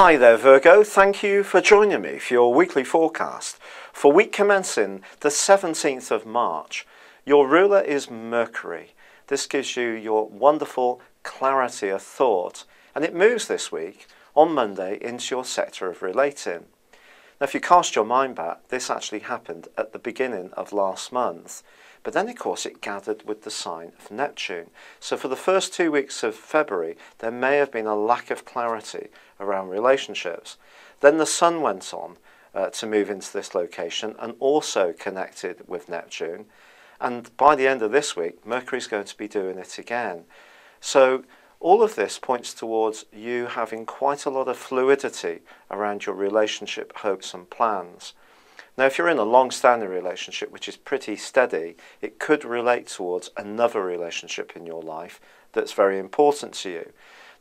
Hi there Virgo, thank you for joining me for your weekly forecast. For week commencing the 17th of March, your ruler is Mercury. This gives you your wonderful clarity of thought, and it moves this week on Monday into your sector of relating. Now if you cast your mind back, this actually happened at the beginning of last month, but then of course it gathered with the sign of Neptune. So for the first 2 weeks of February there may have been a lack of clarity around relationships. Then the Sun went on to move into this location and also connected with Neptune, and by the end of this week Mercury's going to be doing it again. So all of this points towards you having quite a lot of fluidity around your relationship hopes and plans. Now if you're in a long-standing relationship which is pretty steady, it could relate towards another relationship in your life that's very important to you.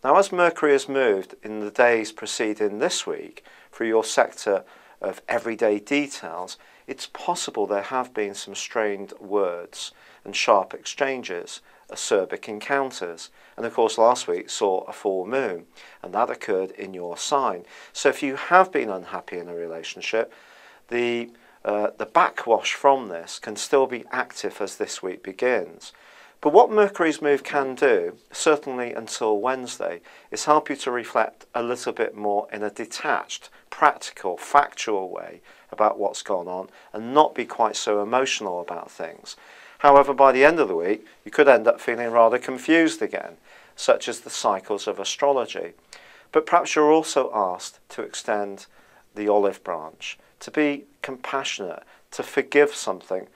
Now as Mercury has moved in the days preceding this week through your sector of everyday details, it's possible there have been some strained words and sharp exchanges, acerbic encounters, and of course last week saw a full moon and that occurred in your sign. So if you have been unhappy in a relationship, the backwash from this can still be active as this week begins. But what Mercury's move can do, certainly until Wednesday, is help you to reflect a little bit more in a detached, practical, factual way about what's gone on and not be quite so emotional about things. However, by the end of the week, you could end up feeling rather confused again, such as the cycles of astrology. But perhaps you're also asked to extend the olive branch, to be compassionate, to forgive something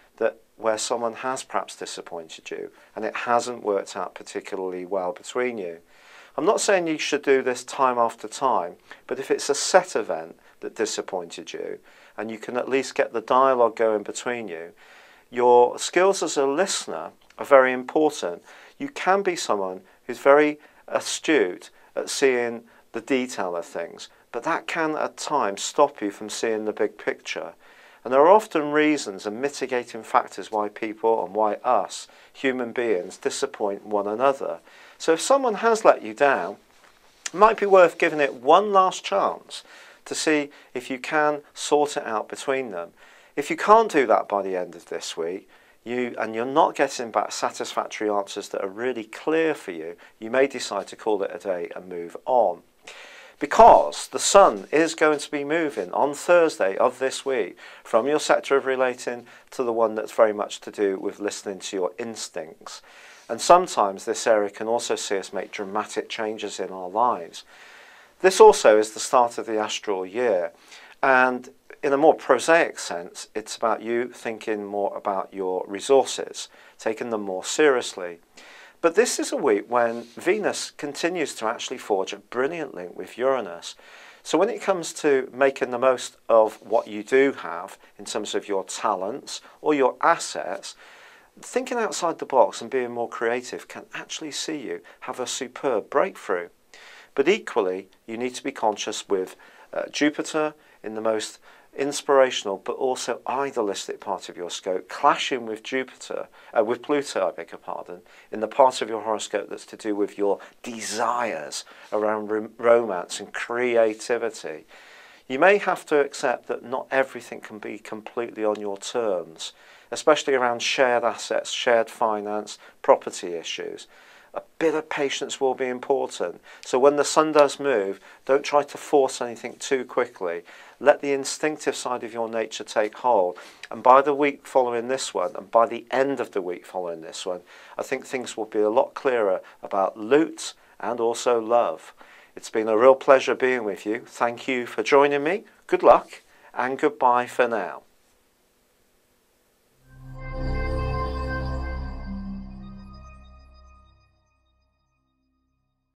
where someone has perhaps disappointed you and it hasn't worked out particularly well between you. I'm not saying you should do this time after time, but if it's a set event that disappointed you and you can at least get the dialogue going between you, your skills as a listener are very important. You can be someone who's very astute at seeing the detail of things, but that can at times stop you from seeing the big picture. And there are often reasons and mitigating factors why people and why us, human beings, disappoint one another. So if someone has let you down, it might be worth giving it one last chance to see if you can sort it out between them. If you can't do that by the end of this week, you're not getting back satisfactory answers that are really clear for you, you may decide to call it a day and move on. Because the Sun is going to be moving on Thursday of this week from your sector of relating to the one that's very much to do with listening to your instincts. And sometimes this area can also see us make dramatic changes in our lives. This also is the start of the astral year, and in a more prosaic sense, it's about you thinking more about your resources, taking them more seriously. But this is a week when Venus continues to actually forge a brilliant link with Uranus. So when it comes to making the most of what you do have in terms of your talents or your assets, thinking outside the box and being more creative can actually see you have a superb breakthrough. But equally, you need to be conscious with Jupiter in the most inspirational but also idealistic part of your scope clashing with with Pluto, I beg your pardon, in the part of your horoscope that's to do with your desires around romance and creativity. You may have to accept that not everything can be completely on your terms, especially around shared assets, shared finance, property issues. A bit of patience will be important. So when the Sun does move, don't try to force anything too quickly. Let the instinctive side of your nature take hold. And by the week following this one, and by the end of the week following this one, I think things will be a lot clearer about loot and also love. It's been a real pleasure being with you. Thank you for joining me. Good luck and goodbye for now.